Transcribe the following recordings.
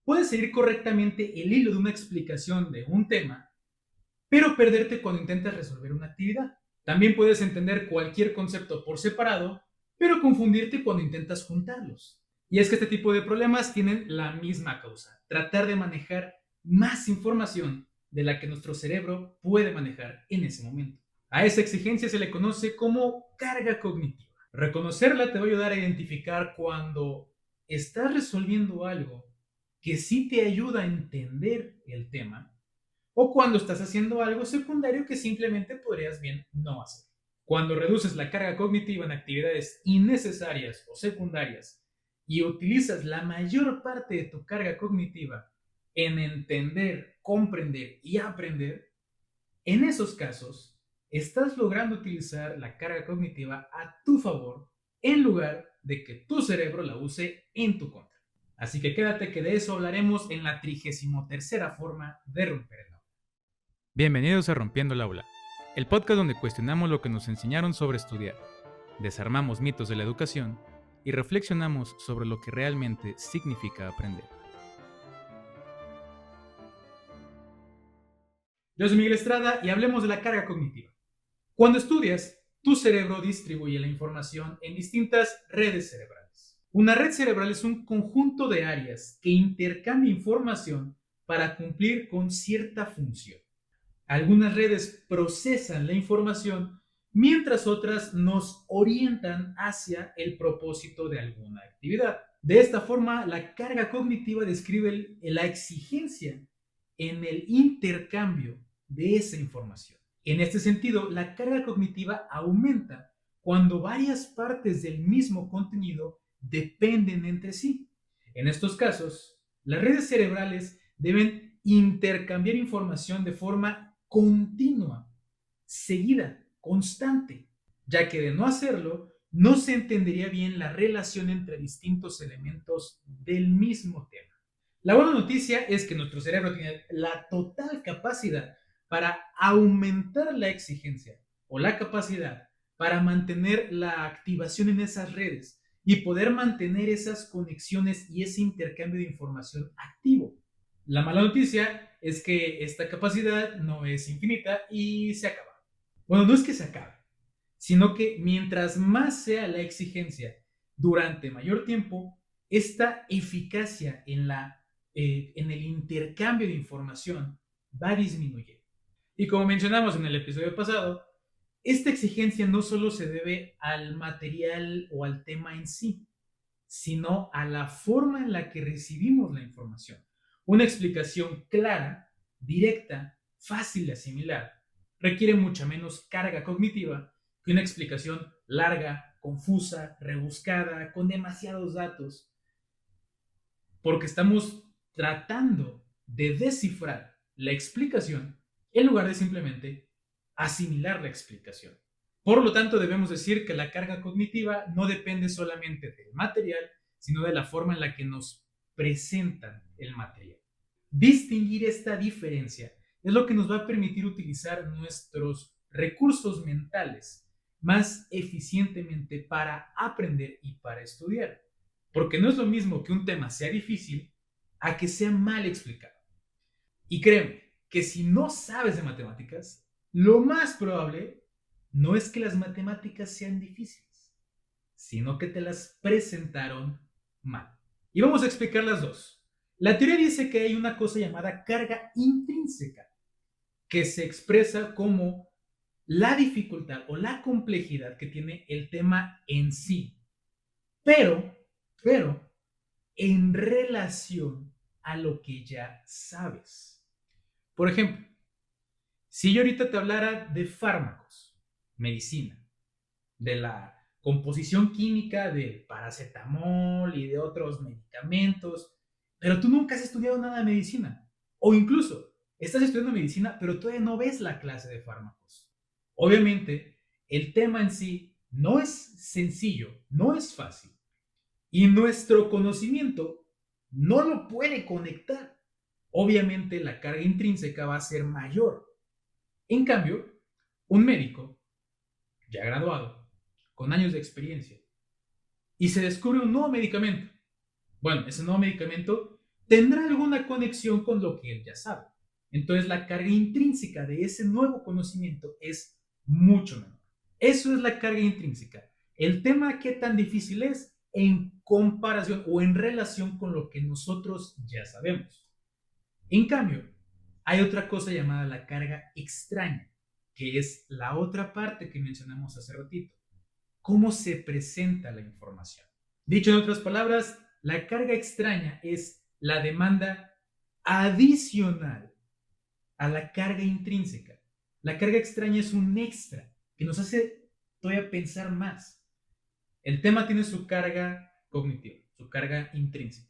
Puedes seguir correctamente el hilo de una explicación de un tema, pero perderte cuando intentas resolver una actividad. También puedes entender cualquier concepto por separado, pero confundirte cuando intentas juntarlos. Y es que este tipo de problemas tienen la misma causa: tratar de manejar más información de la que nuestro cerebro puede manejar en ese momento. A esa exigencia se le conoce como carga cognitiva. Reconocerla te va a ayudar a identificar cuando estás resolviendo algo que sí te ayuda a entender el tema, o cuando estás haciendo algo secundario que simplemente podrías bien no hacer. Cuando reduces la carga cognitiva en actividades innecesarias o secundarias y utilizas la mayor parte de tu carga cognitiva en entender, comprender y aprender, en esos casos estás logrando utilizar la carga cognitiva a tu favor en lugar de que tu cerebro la use en tu contra. Así que quédate, que de eso hablaremos en la 33ª forma de romper el aula. Bienvenidos a Rompiendo el Aula, el podcast donde cuestionamos lo que nos enseñaron sobre estudiar, desarmamos mitos de la educación y reflexionamos sobre lo que realmente significa aprender. Yo soy Miguel Estrada y hablemos de la carga cognitiva. Cuando estudias, tu cerebro distribuye la información en distintas redes cerebrales. Una red cerebral es un conjunto de áreas que intercambia información para cumplir con cierta función. Algunas redes procesan la información, mientras otras nos orientan hacia el propósito de alguna actividad. De esta forma, la carga cognitiva describe la exigencia en el intercambio de esa información. En este sentido, la carga cognitiva aumenta cuando varias partes del mismo contenido dependen entre sí. En estos casos, las redes cerebrales deben intercambiar información de forma continua, seguida, constante, ya que de no hacerlo, no se entendería bien la relación entre distintos elementos del mismo tema. La buena noticia es que nuestro cerebro tiene la total capacidad para aumentar la exigencia, o la capacidad para mantener la activación en esas redes y poder mantener esas conexiones y ese intercambio de información activo. La mala noticia es que esta capacidad no es infinita y se acaba. Bueno, no es que se acabe, sino que mientras más sea la exigencia durante mayor tiempo, esta eficacia en el intercambio de información va disminuyendo. Y como mencionamos en el episodio pasado, esta exigencia no solo se debe al material o al tema en sí, sino a la forma en la que recibimos la información. Una explicación clara, directa, fácil de asimilar, requiere mucha menos carga cognitiva que una explicación larga, confusa, rebuscada, con demasiados datos, porque estamos tratando de descifrar la explicación en lugar de simplemente asimilar la explicación. Por lo tanto, debemos decir que la carga cognitiva no depende solamente del material, sino de la forma en la que nos presentan el material. Distinguir esta diferencia es lo que nos va a permitir utilizar nuestros recursos mentales más eficientemente para aprender y para estudiar. Porque no es lo mismo que un tema sea difícil a que sea mal explicado. Y créeme que si no sabes de matemáticas, lo más probable no es que las matemáticas sean difíciles, sino que te las presentaron mal. Y vamos a explicar las dos. La teoría dice que hay una cosa llamada carga intrínseca, que se expresa como la dificultad o la complejidad que tiene el tema en sí, pero, pero en relación a lo que ya sabes. Por ejemplo, si yo ahorita te hablara de fármacos, medicina, de la composición química del paracetamol y de otros medicamentos, pero tú nunca has estudiado nada de medicina, o incluso estás estudiando medicina, pero todavía no ves la clase de fármacos. Obviamente, el tema en sí no es sencillo, no es fácil, y nuestro conocimiento no lo puede conectar. Obviamente, la carga intrínseca va a ser mayor. En cambio, un médico ya graduado, con años de experiencia, y se descubre un nuevo medicamento. Bueno, ese nuevo medicamento tendrá alguna conexión con lo que él ya sabe. Entonces la carga intrínseca de ese nuevo conocimiento es mucho menor. Eso es la carga intrínseca. El tema qué tan difícil es en comparación o en relación con lo que nosotros ya sabemos. En cambio, hay otra cosa llamada la carga extraña, que es la otra parte que mencionamos hace ratito. ¿Cómo se presenta la información? Dicho en otras palabras, la carga extraña es la demanda adicional a la carga intrínseca. La carga extraña es un extra que nos hace todavía pensar más. El tema tiene su carga cognitiva, su carga intrínseca.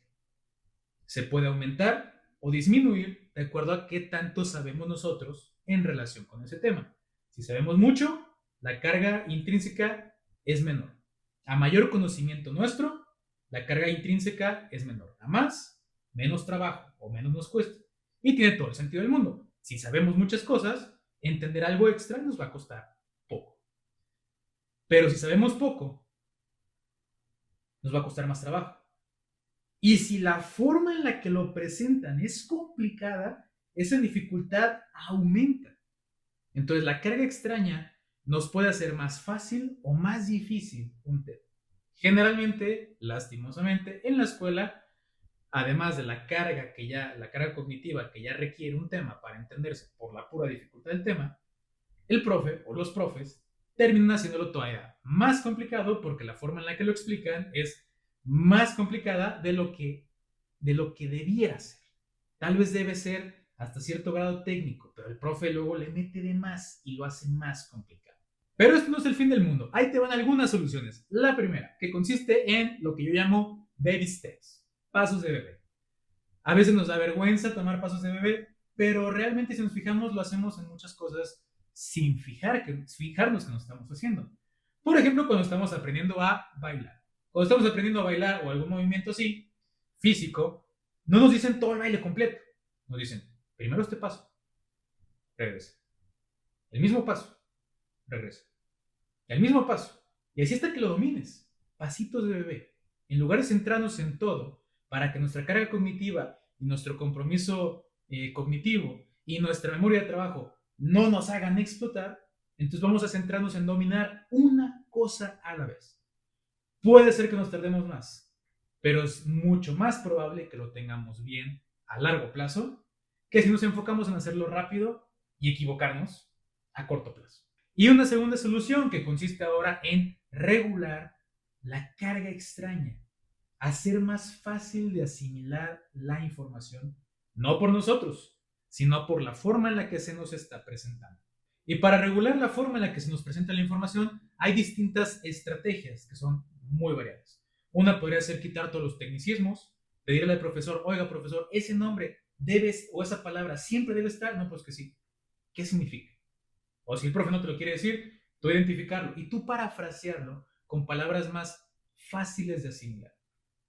Se puede aumentar o disminuir de acuerdo a qué tanto sabemos nosotros en relación con ese tema. Si sabemos mucho, la carga intrínseca es menor. A mayor conocimiento nuestro, la carga intrínseca es menor. A más, menos trabajo o menos nos cuesta. Y tiene todo el sentido del mundo. Si sabemos muchas cosas, entender algo extra nos va a costar poco. Pero si sabemos poco, nos va a costar más trabajo. Y si la forma en la que lo presentan es complicada, esa dificultad aumenta. Entonces la carga extraña nos puede hacer más fácil o más difícil un tema. Generalmente, lastimosamente, en la escuela, además de la carga cognitiva que ya requiere un tema para entenderse por la pura dificultad del tema, el profe o los profes terminan haciéndolo todavía más complicado porque la forma en la que lo explican es más complicada de lo que debiera ser. Tal vez debe ser hasta cierto grado técnico, pero el profe luego le mete de más y lo hace más complicado. Pero esto no es el fin del mundo. Ahí te van algunas soluciones. La primera, que consiste en lo que yo llamo baby steps, pasos de bebé. A veces nos da vergüenza tomar pasos de bebé, pero realmente si nos fijamos lo hacemos en muchas cosas sin fijarnos que nos estamos haciendo. Por ejemplo, cuando estamos aprendiendo a bailar. Cuando estamos aprendiendo a bailar o algún movimiento así, físico, no nos dicen todo el baile completo. Nos dicen, primero este paso, regresa. El mismo paso, regresa. El mismo paso. Y así hasta que lo domines. Pasitos de bebé. En lugar de centrarnos en todo, para que nuestra carga cognitiva y nuestro compromiso cognitivo y nuestra memoria de trabajo no nos hagan explotar, entonces vamos a centrarnos en dominar una cosa a la vez. Puede ser que nos tardemos más, pero es mucho más probable que lo tengamos bien a largo plazo que si nos enfocamos en hacerlo rápido y equivocarnos a corto plazo. Y una segunda solución que consiste ahora en regular la carga extraña, hacer más fácil de asimilar la información, no por nosotros, sino por la forma en la que se nos está presentando. Y para regular la forma en la que se nos presenta la información, hay distintas estrategias que son muy variadas. Una podría ser quitar todos los tecnicismos, pedirle al profesor, oiga profesor, ese nombre debe, o esa palabra siempre debe estar, no, pues que sí. ¿Qué significa? O si el profe no te lo quiere decir, tú identificarlo y tú parafrasearlo con palabras más fáciles de asimilar.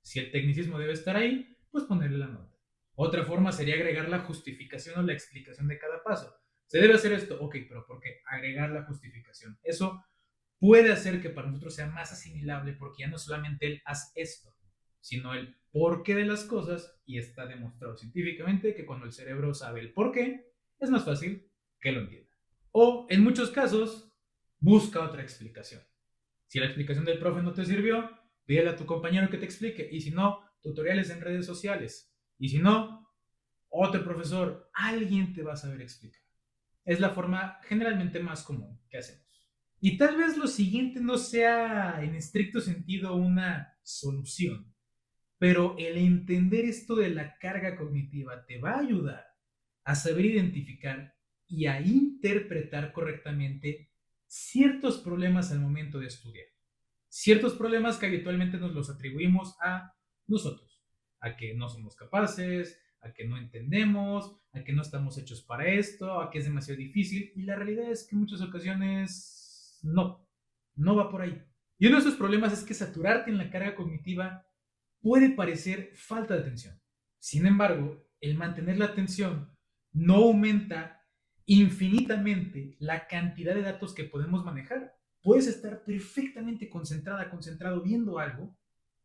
Si el tecnicismo debe estar ahí, pues ponerle la nota. Otra forma sería agregar la justificación o la explicación de cada paso. Se debe hacer esto, ok, pero ¿por qué? Agregar la justificación. Eso puede hacer que para nosotros sea más asimilable porque ya no solamente el haz esto, sino el porqué de las cosas, y está demostrado científicamente que cuando el cerebro sabe el porqué, es más fácil que lo entienda. O en muchos casos, busca otra explicación. Si la explicación del profe no te sirvió, pídele a tu compañero que te explique, y si no, tutoriales en redes sociales, y si no, otro profesor, alguien te va a saber explicar. Es la forma generalmente más común que hacemos. Y tal vez lo siguiente no sea en estricto sentido una solución, pero el entender esto de la carga cognitiva te va a ayudar a saber identificar y a interpretar correctamente ciertos problemas al momento de estudiar. Ciertos problemas que habitualmente nos los atribuimos a nosotros, a que no somos capaces, a que no entendemos, a que no estamos hechos para esto, a que es demasiado difícil, y la realidad es que en muchas ocasiones no va por ahí. Y uno de esos problemas es que saturarte en la carga cognitiva puede parecer falta de atención. Sin embargo, el mantener la atención no aumenta infinitamente la cantidad de datos que podemos manejar. Puedes estar perfectamente concentrado viendo algo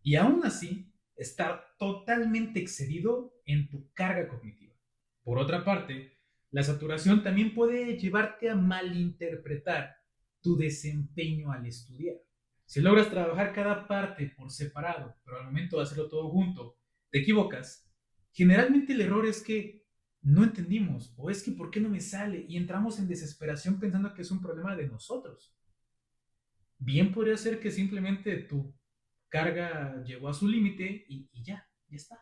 y aún así estar totalmente excedido en tu carga cognitiva. Por otra parte, la saturación también puede llevarte a malinterpretar tu desempeño al estudiar. Si logras trabajar cada parte por separado, pero al momento de hacerlo todo junto, te equivocas, generalmente el error es que no entendimos, o es que ¿por qué no me sale? Y entramos en desesperación pensando que es un problema de nosotros. Bien podría ser que simplemente tu carga llegó a su límite y ya está.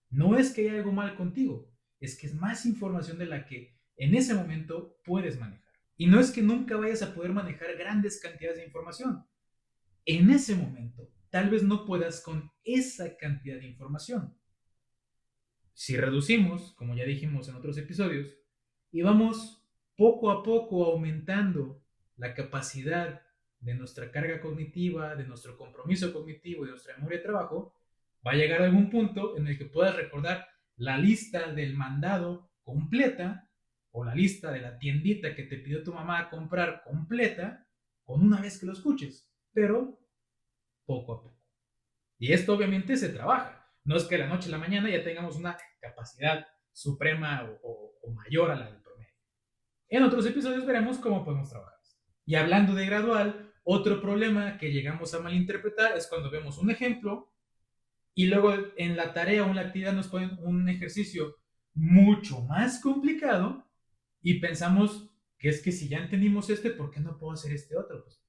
No es que haya algo mal contigo, es que es más información de la que en ese momento puedes manejar. Y no es que nunca vayas a poder manejar grandes cantidades de información. En ese momento, tal vez no puedas con esa cantidad de información. Si reducimos, como ya dijimos en otros episodios, y vamos poco a poco aumentando la capacidad de nuestra carga cognitiva, de nuestro compromiso cognitivo y de nuestra memoria de trabajo, va a llegar a algún punto en el que puedas recordar la lista del mandado completa o la lista de la tiendita que te pidió tu mamá a comprar completa con una vez que lo escuches, pero poco a poco. Y esto obviamente se trabaja. No es que de la noche a la mañana ya tengamos una capacidad suprema o mayor a la del promedio. En otros episodios veremos cómo podemos trabajar. Y hablando de gradual, otro problema que llegamos a malinterpretar es cuando vemos un ejemplo y luego en la tarea o en la actividad nos ponen un ejercicio mucho más complicado y pensamos que es que si ya entendimos este, ¿por qué no puedo hacer este otro? Pues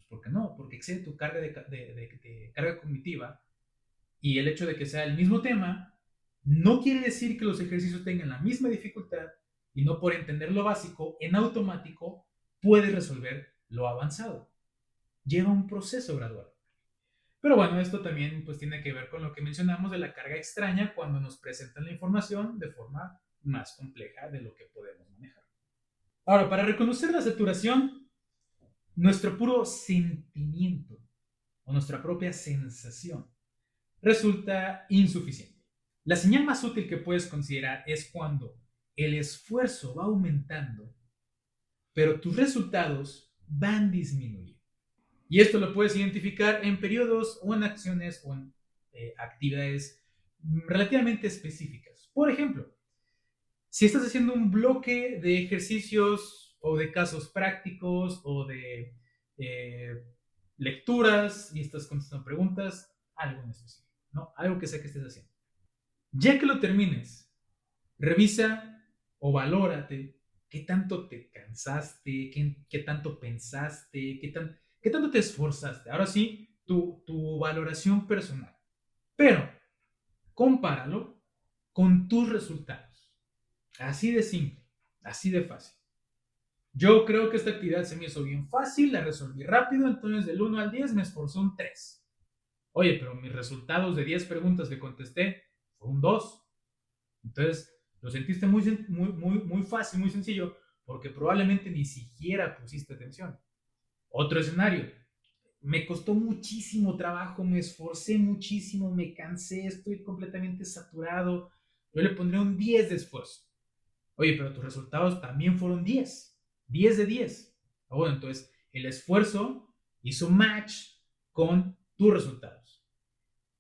¿por qué no? Porque excede tu carga de carga cognitiva y el hecho de que sea el mismo tema no quiere decir que los ejercicios tengan la misma dificultad y no por entender lo básico, en automático puedes resolver lo avanzado. Lleva un proceso gradual. Pero bueno, esto también pues tiene que ver con lo que mencionamos de la carga extraña cuando nos presentan la información de forma más compleja de lo que podemos manejar. Ahora, para reconocer la saturación, nuestro puro sentimiento o nuestra propia sensación resulta insuficiente. La señal más útil que puedes considerar es cuando el esfuerzo va aumentando, pero tus resultados van disminuyendo. Y esto lo puedes identificar en periodos o en acciones o en actividades relativamente específicas. Por ejemplo, si estás haciendo un bloque de ejercicios o de casos prácticos o de lecturas y estás contestando preguntas, algo en específico, ¿no? Algo que sea que estés haciendo. Ya que lo termines, revisa o valórate qué tanto te cansaste, qué tanto pensaste, qué tanto te esforzaste. Ahora sí, tu valoración personal. Pero compáralo con tus resultados. Así de simple, así de fácil. Yo creo que esta actividad se me hizo bien fácil, la resolví rápido, entonces del 1 al 10 me esforzó un 3. Oye, pero mis resultados de 10 preguntas que contesté fue un 2. Entonces, lo sentiste muy fácil, muy sencillo, porque probablemente ni siquiera pusiste atención. Otro escenario. Me costó muchísimo trabajo, me esforcé muchísimo, me cansé, estoy completamente saturado. Yo le pondré un 10 de esfuerzo. Oye, pero tus resultados también fueron 10. 10 de 10. Bueno, entonces el esfuerzo hizo match con tus resultados.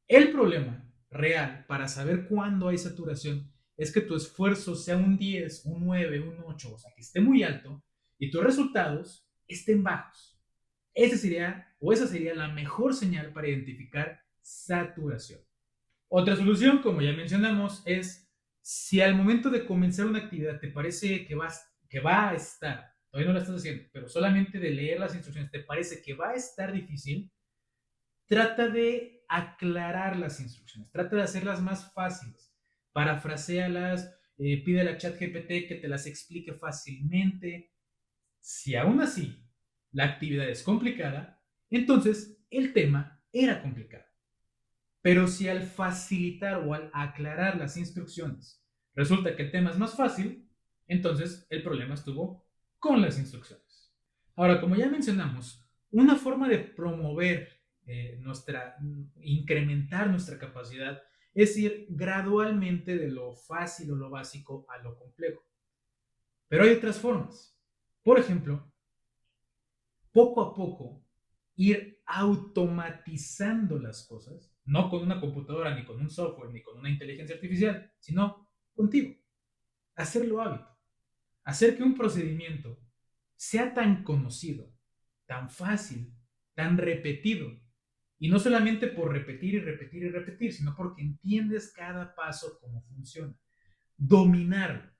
El problema real para saber cuándo hay saturación es que tu esfuerzo sea un 10, un 9, un 8, o sea, que esté muy alto y tus resultados estén bajos. Esa sería la mejor señal para identificar saturación. Otra solución, como ya mencionamos, es si al momento de comenzar una actividad te parece que va a estar, todavía no la estás haciendo, pero solamente de leer las instrucciones te parece que va a estar difícil, trata de aclarar las instrucciones, trata de hacerlas más fáciles, parafraséalas, pídele a ChatGPT que te las explique fácilmente. Si aún así la actividad es complicada, entonces el tema era complicado. Pero si al facilitar o al aclarar las instrucciones resulta que el tema es más fácil, entonces el problema estuvo con las instrucciones. Ahora, como ya mencionamos, una forma de promover incrementar nuestra capacidad es ir gradualmente de lo fácil o lo básico a lo complejo. Pero hay otras formas. Por ejemplo, poco a poco ir automatizando las cosas no con una computadora, ni con un software, ni con una inteligencia artificial, sino contigo. Hacerlo hábito. Hacer que un procedimiento sea tan conocido, tan fácil, tan repetido. Y no solamente por repetir y repetir y repetir, sino porque entiendes cada paso cómo funciona. Dominarlo.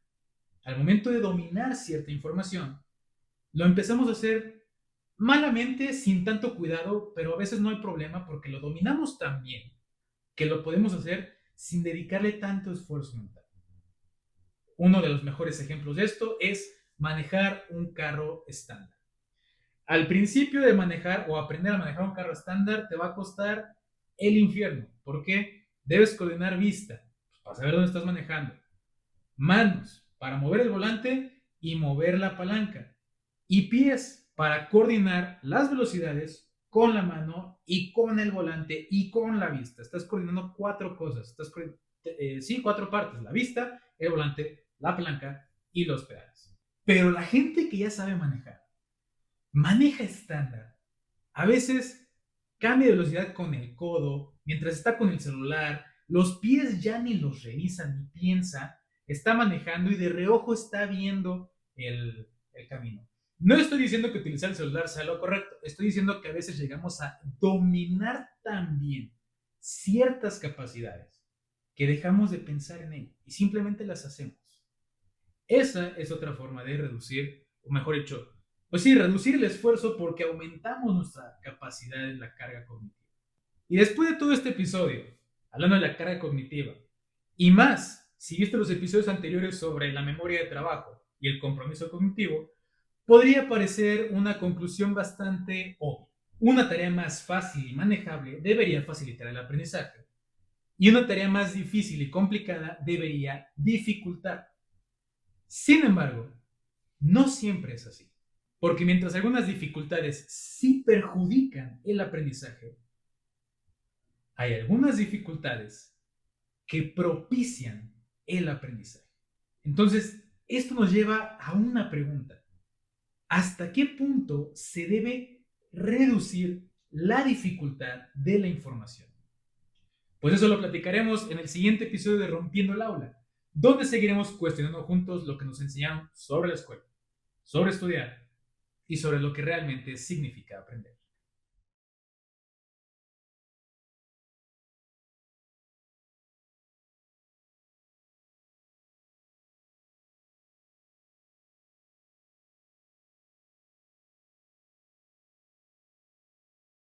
Al momento de dominar cierta información, lo empezamos a hacer malamente, sin tanto cuidado, pero a veces no hay problema porque lo dominamos tan bien que lo podemos hacer sin dedicarle tanto esfuerzo mental. Uno de los mejores ejemplos de esto es manejar un carro estándar. Al principio de manejar o aprender a manejar un carro estándar te va a costar el infierno. ¿Por qué? Debes coordinar vista para saber dónde estás manejando, manos para mover el volante y mover la palanca, y pies para coordinar las velocidades con la mano y con el volante y con la vista. Estás coordinando cuatro cosas. Cuatro partes: la vista, el volante, la palanca y los pedales. Pero la gente que ya sabe manejar, maneja estándar. A veces cambia de velocidad con el codo, mientras está con el celular, los pies ya ni los revisa ni piensa, está manejando y de reojo está viendo el camino. No estoy diciendo que utilizar el celular sea lo correcto, estoy diciendo que a veces llegamos a dominar tan bien ciertas capacidades que dejamos de pensar en ello y simplemente las hacemos. Esa es otra forma de reducir, o mejor dicho, pues sí, reducir el esfuerzo porque aumentamos nuestra capacidad en la carga cognitiva. Y después de todo este episodio, hablando de la carga cognitiva, y más, si viste los episodios anteriores sobre la memoria de trabajo y el compromiso cognitivo, podría parecer una conclusión bastante obvia. Una tarea más fácil y manejable debería facilitar el aprendizaje, y una tarea más difícil y complicada debería dificultar. Sin embargo, no siempre es así, porque mientras algunas dificultades sí perjudican el aprendizaje, hay algunas dificultades que propician el aprendizaje. Entonces, esto nos lleva a una pregunta: ¿hasta qué punto se debe reducir la dificultad de la información? Pues eso lo platicaremos en el siguiente episodio de Rompiendo el Aula, donde seguiremos cuestionando juntos lo que nos enseñaron sobre la escuela, sobre estudiar y sobre lo que realmente significa aprender.